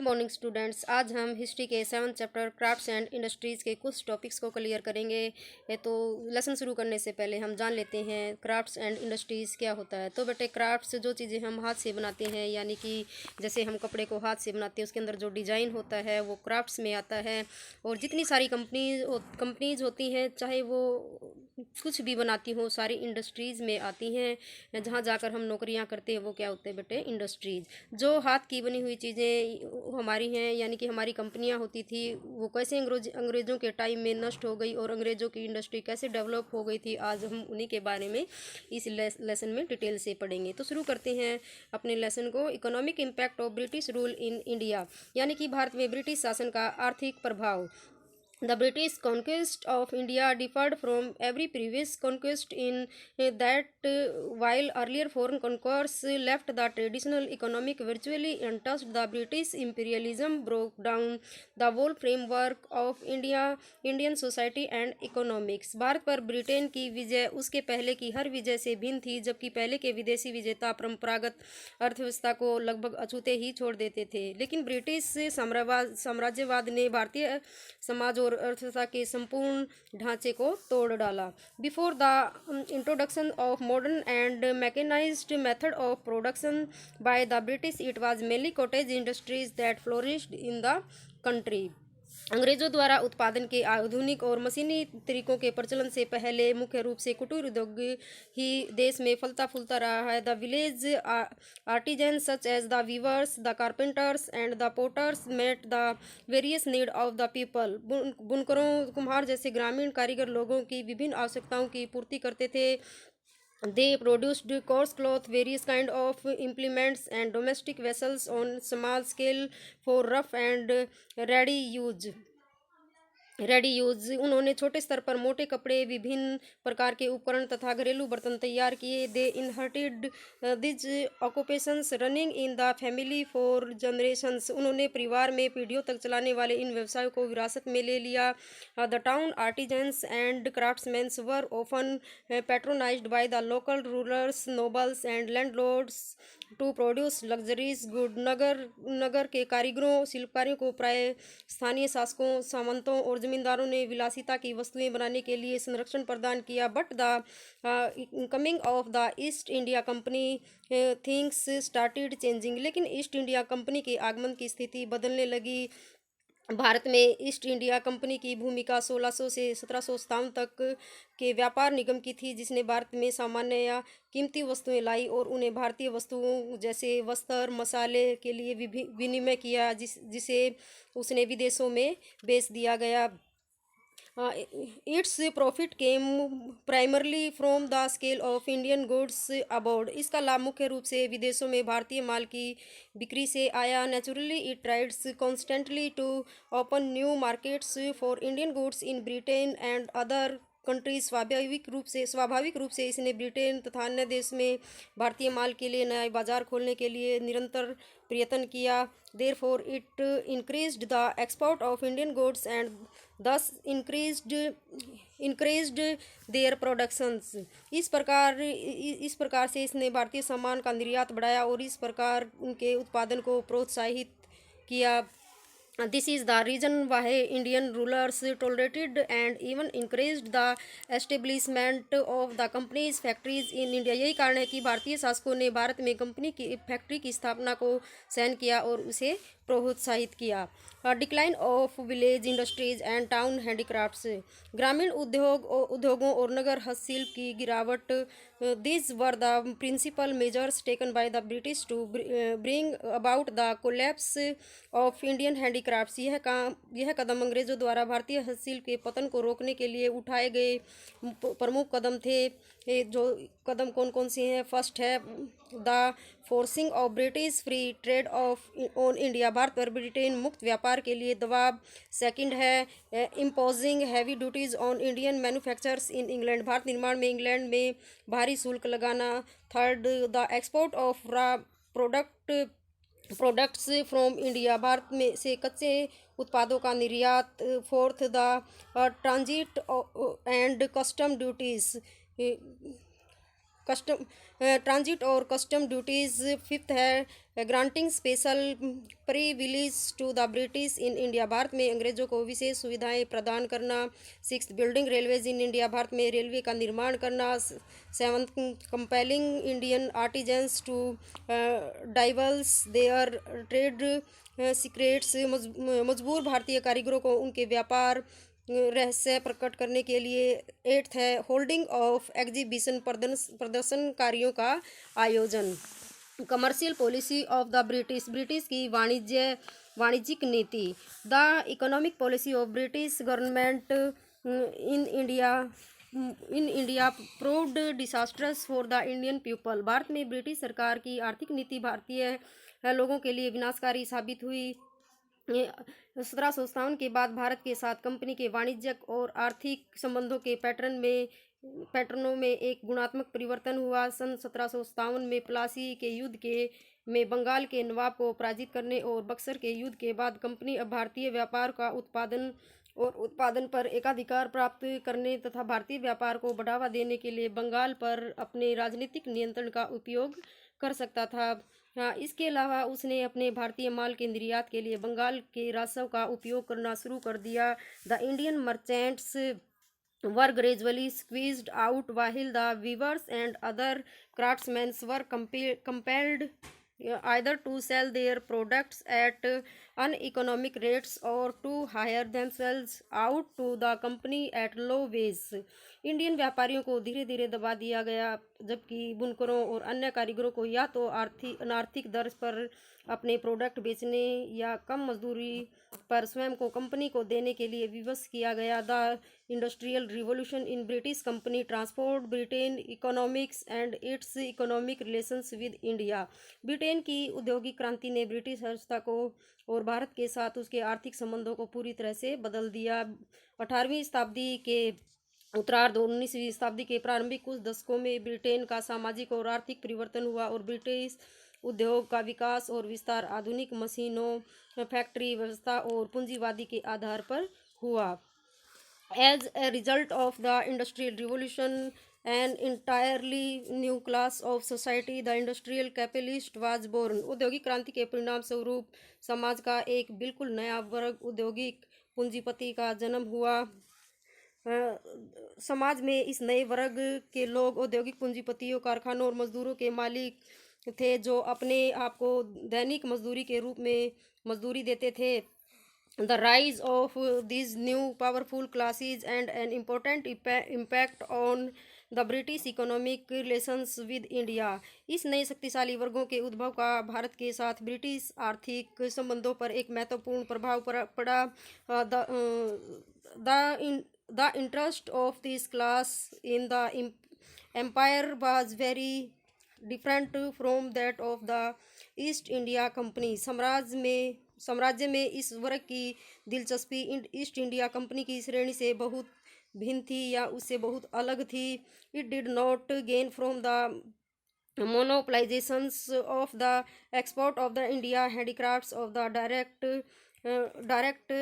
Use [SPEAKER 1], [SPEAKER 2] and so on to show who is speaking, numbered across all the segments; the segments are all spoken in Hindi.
[SPEAKER 1] Morning students. आज हम हिस्ट्री के 7th chapter crafts and industries के कुछ टॉपिक्स को क्लियर करेंगे। तो लेसन शुरू करने से पहले हम जान लेते हैं क्राफ्ट्स एंड इंडस्ट्रीज़ क्या होता है। तो बेटे, क्राफ्ट्स जो चीज़ें हम हाथ से बनाते हैं, यानी कि जैसे हम कपड़े को हाथ से बनाते हैं, उसके अंदर जो डिज़ाइन होता है वो क्राफ्ट्स में आता है। और जितनी सारी कंपनीज होती हैं, चाहे वो कुछ भी बनाती हो, सारी इंडस्ट्रीज़ में आती हैं। जहाँ जाकर हम नौकरियाँ करते हैं वो क्या होते हैं बेटे? इंडस्ट्रीज़। जो हाथ की बनी हुई चीज़ें हमारी हैं, यानी कि हमारी कंपनियां होती थी, वो कैसे अंग्रेज़ों के टाइम में नष्ट हो गई और अंग्रेज़ों की इंडस्ट्री कैसे डेवलप हो गई थी, आज हम उन्हीं के बारे में इस लेसन में डिटेल से पढ़ेंगे। तो शुरू करते हैं अपने लेसन को। Economic impact of British rule in India, यानी कि भारत में ब्रिटिश शासन का आर्थिक प्रभाव। The British conquest of India differed from every previous conquest in that while earlier foreign conquerors left the traditional economic virtually untouched, the British imperialism broke down the whole framework of Indian society and economics. Bharat पर ब्रिटेन की विजय उसके पहले की हर विजय से भिन्न थी, जबकि पहले के विदेशी विजेता परंपरागत अर्थव्यवस्था को लगभग अछूते ही छोड़ देते थे, लेकिन ब्रिटिश साम्राज्यवाद ने भारतीय समाज और अर्थव्यवस्था के संपूर्ण ढांचे को तोड़ डाला। Before the introduction of modern and mechanised method of production by the British, it was mainly cottage industries that flourished in the country. अंग्रेजों द्वारा उत्पादन के आधुनिक और मशीनी तरीकों के प्रचलन से पहले मुख्य रूप से कुटीर उद्योग ही देश में फलता फूलता रहा है। The village artisan such as the weavers, the carpenters and the potters met the various need of the people. बुनकरों, कुम्हार जैसे ग्रामीण कारीगर लोगों की विभिन्न आवश्यकताओं की पूर्ति करते थे। They produced coarse cloth, various kind of implements and domestic vessels on small scale for rough and ready use. उन्होंने छोटे स्तर पर मोटे कपड़े, विभिन्न प्रकार के उपकरण तथा घरेलू बर्तन तैयार किए। They inherited these occupations running in the family for generations. उन्होंने परिवार में पीढ़ियों तक चलाने वाले इन व्यवसायों को विरासत में ले लिया। The town artisans and craftsmans were often patronised by the local rulers, nobles and landlords to produce luxuries good. नगर के कारीगरों, शिल्पकारों को प्राय स्थानीय शासकों, सामंतों और जमींदारों ने विलासिता की वस्तुएं बनाने के लिए संरक्षण प्रदान किया। But the coming of the east India company things started changing. लेकिन ईस्ट इंडिया कंपनी के आगमन की स्थिति बदलने लगी। भारत में ईस्ट इंडिया कंपनी की भूमिका 1600 से 1757 तक के व्यापार निगम की थी, जिसने भारत में सामान्य या कीमती वस्तुएं लाई और उन्हें भारतीय वस्तुओं जैसे वस्त्र, मसाले के लिए विनिमय किया, जिसे उसने विदेशों में बेच दिया गया। Its profit came primarily from the scale of Indian goods abroad. इसका लाभ मुख्य रूप से विदेशों में भारतीय माल की बिक्री से आया। Naturally it tried constantly to open new markets for Indian goods in Britain and other countries. स्वाभाविक रूप से इसने ब्रिटेन तथा अन्य देश में भारतीय माल के लिए नया बाजार खोलने के लिए निरंतर प्रयत्न किया। Therefore it increased the export of Indian goods and दस इंक्रीज्ड देयर प्रोडक्शंस। इस प्रकार से इसने भारतीय सामान का निर्यात बढ़ाया और इस प्रकार उनके उत्पादन को प्रोत्साहित किया। This is the reason why Indian rulers tolerated and even encouraged the establishment of the company's factories in India। यही कारण है कि भारतीय शासकों ने भारत में कंपनी की फैक्ट्री की स्थापना को सहन किया और उसे प्रोत्साहित किया। Decline of village industries and town handicrafts. ग्रामीण उद्योगों और नगर हस्तशिल्प की गिरावट। These were the principal measures taken by the British to bring about the collapse of Indian handicrafts। यह कदम अंग्रेजों द्वारा भारतीय हस्तशिल्प के पतन को रोकने के लिए उठाए गए प्रमुख कदम थे। जो कदम कौन कौन से हैं? फर्स्ट है the forcing of British free trade off on India. Bharat पर ब्रिटेन मुक्त व्यापार के लिए दबाव। सेकंड है imposing heavy duties on Indian manufacturers in England. Bharat निर्माण में इंग्लैंड में भारी शुल्क लगाना। Third the export of raw products from India. Bharat में से कच्चे उत्पादों का निर्यात। Fourth the transit and custom duties. Custom transit और कस्टम ड्यूटीज़। फिफ्थ है granting special privilege to the British in India, Bharat में अंग्रेजों को विशेष सुविधाएं प्रदान करना। Sixth building railways in India, Bharat में रेलवे का निर्माण करना। Seventh compelling Indian artisans to divulge their trade secrets, मजबूर भारतीय कारीगरों को उनके व्यापार रहस्य प्रकट करने के लिए। एट्थ है होल्डिंग ऑफ एग्जीबिशन, प्रदर्शनकारियों का आयोजन। Commercial policy of the British, British की वाणिज्यिक नीति। The economic policy of British government in India proved disastrous for the Indian people, Bharat में ब्रिटिश सरकार की आर्थिक नीति भारतीय लोगों के लिए विनाशकारी साबित हुई। 1757 के बाद भारत के साथ कंपनी के वाणिज्यिक और आर्थिक संबंधों के पैटर्नों में एक गुणात्मक परिवर्तन हुआ। सन 1757 में प्लासी के युद्ध में बंगाल के नवाब को पराजित करने और बक्सर के युद्ध के बाद कंपनी अब भारतीय व्यापार का उत्पादन पर एकाधिकार प्राप्त करने तथा भारतीय व्यापार को बढ़ावा देने के लिए बंगाल पर अपने राजनीतिक नियंत्रण का उपयोग कर सकता था। इसके अलावा उसने अपने भारतीय माल के निर्यात के लिए बंगाल के राजस्व का उपयोग करना शुरू कर दिया। The Indian merchants were gradually squeezed out while the weavers and other craftsmen were compelled either to sell their products at uneconomic rates or to hire themselves out to the company at low wages। Indian व्यापारियों को धीरे धीरे दबा दिया गया, जबकि बुनकरों और अन्य कारीगरों को या तो अनार्थिक दर पर अपने प्रोडक्ट बेचने या कम मजदूरी पर स्वयं को कंपनी को देने के लिए विवश किया गया। The industrial revolution in British company transformed Britain economics and its economic relations with India, Britain की औद्योगिक क्रांति ने ब्रिटिश अर्थव्यवस्था को और भारत के साथ उसके आर्थिक संबंधों को पूरी तरह से बदल दिया। 18वीं शताब्दी के उत्तरार्ध और 19वीं शताब्दी के प्रारंभिक कुछ दशकों में ब्रिटेन का सामाजिक और आर्थिक परिवर्तन हुआ और ब्रिटिश उद्योग का विकास और विस्तार आधुनिक मशीनों, फैक्ट्री व्यवस्था और पूंजीवादी के आधार पर हुआ। As a result of the industrial revolution an entirely new class of society the industrial capitalist was born, औद्योगिक क्रांति के परिणाम स्वरूप समाज का एक बिल्कुल नया वर्ग औद्योगिक पूंजीपति का जन्म हुआ। समाज में इस नए वर्ग के लोग औद्योगिक पूंजीपतियों, कारखानों और मजदूरों के मालिक थे जो अपने आप को दैनिक मजदूरी के रूप में मजदूरी देते थे। The rise of this new powerful classes and an important impact on the British economic relations with India, इस नए शक्तिशाली वर्गों के उद्भव का भारत के साथ ब्रिटिश आर्थिक संबंधों पर एक महत्वपूर्ण प्रभाव पड़ा। The interest of this class in the empire was very different from that of the east India company, साम्राज्य में इस वर्ग की दिलचस्पी ईस्ट इंडिया कंपनी की श्रेणी से बहुत भिन्न थी या उससे बहुत अलग थी। It did not gain from the monopolizations of the export of the India handicrafts of the direct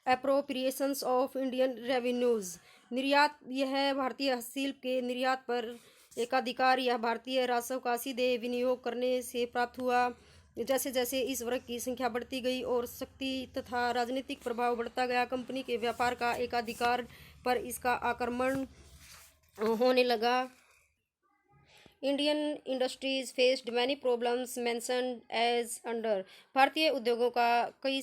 [SPEAKER 1] appropriations of Indian revenues, निर्यात, यह भारतीय हस्तशिल्प के निर्यात पर एकाधिकार या भारतीय राजस्व का सीधे विनियोग करने से प्राप्त हुआ। जैसे जैसे इस वर्ग की संख्या बढ़ती गई और शक्ति तथा राजनीतिक प्रभाव बढ़ता गया, कंपनी के व्यापार का एकाधिकार पर इसका आक्रमण होने लगा। Indian industries faced many problems mentioned as under, भारतीय उद्योगों का कई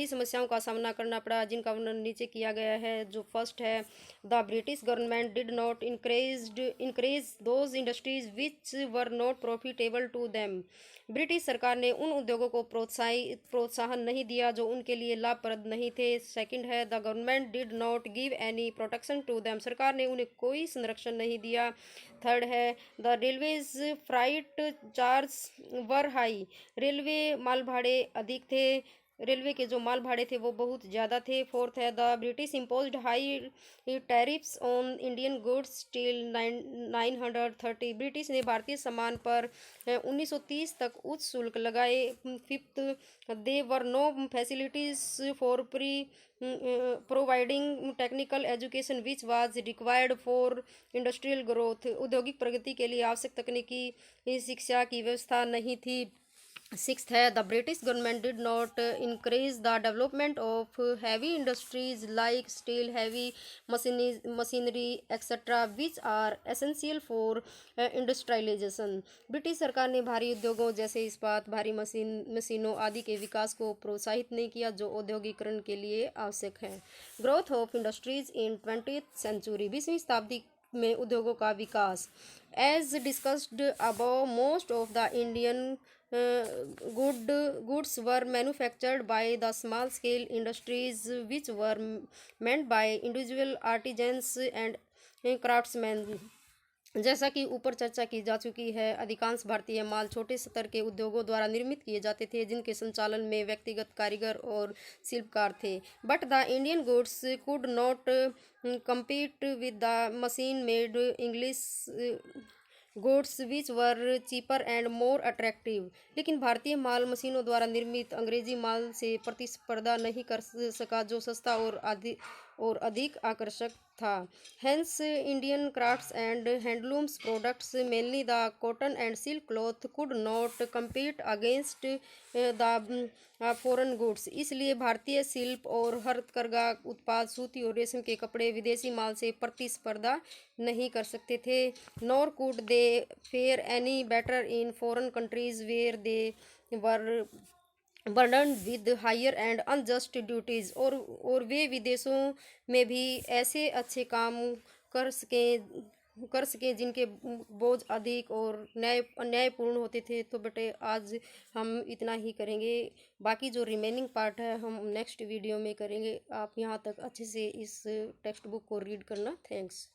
[SPEAKER 1] समस्याओं का सामना करना पड़ा जिनका वर्णन नीचे किया गया है। जो फर्स्ट है, the British government did not encourage those industries which were not profitable to them, British सरकार ने उन उद्योगों को प्रोत्साहन नहीं दिया जो उनके लिए लाभप्रद नहीं थे। सेकंड है, the government did not give any protection to them, सरकार ने उन्हें कोई संरक्षण नहीं दिया। थर्ड है, the railways freight charge were high, railway माल भाड़े अधिक थे। रेलवे के जो माल भाड़े थे वो बहुत ज़्यादा थे। फोर्थ है, the British imposed high tariffs on Indian goods till 930। British ने भारतीय सामान पर 1930 तक उच्च शुल्क लगाए। Fifth, they were no facilities for providing technical education which was required for industrial growth. औद्योगिक प्रगति के लिए आवश्यक तकनीकी शिक्षा की व्यवस्था नहीं थी। सिक्स्थ है, the British government did not encourage the development of heavy industries like steel, heavy machinery etcetera which are essential for industrialisation. British सरकार ने भारी उद्योगों जैसे इस्पात, भारी मशीनों आदि के विकास को प्रोत्साहित नहीं किया जो औद्योगिकरण के लिए आवश्यक है। Growth of industries in 20th century, 20वीं शताब्दी में उद्योगों का विकास। As discussed above, most of the Indian goods were manufactured by the small scale industries which were meant by individual artisans and craftsmen। जैसा कि ऊपर चर्चा की जा चुकी है, अधिकांश भारतीय माल छोटे स्तर के उद्योगों द्वारा निर्मित किए जाते थे जिनके संचालन में व्यक्तिगत कारीगर और शिल्पकार थे। But the Indian goods could not compete with the machine made English goods which were cheaper and more attractive. लेकिन भारतीय माल मशीनों द्वारा निर्मित अंग्रेजी माल से प्रतिस्पर्धा नहीं कर सका जो सस्ता और अधिक आकर्षक था। Hence Indian crafts and handlooms products mainly the cotton and silk cloth could not compete against the foreign goods. इसलिए भारतीय शिल्प और हथकरघा उत्पाद, सूती और रेशम के कपड़े विदेशी माल से प्रतिस्पर्धा नहीं कर सकते थे। Nor could they fare any better in foreign countries where they were burden with higher and unjust duties. और वे विदेशों में भी ऐसे अच्छे काम कर सके जिनके बोझ अधिक और अन्यायपूर्ण होते थे। तो बेटे आज हम इतना ही करेंगे, बाकी जो रिमेनिंग पार्ट है हम नेक्स्ट वीडियो में करेंगे। आप यहाँ तक अच्छे से इस टेक्स्ट बुक को रीड करना। थैंक्स।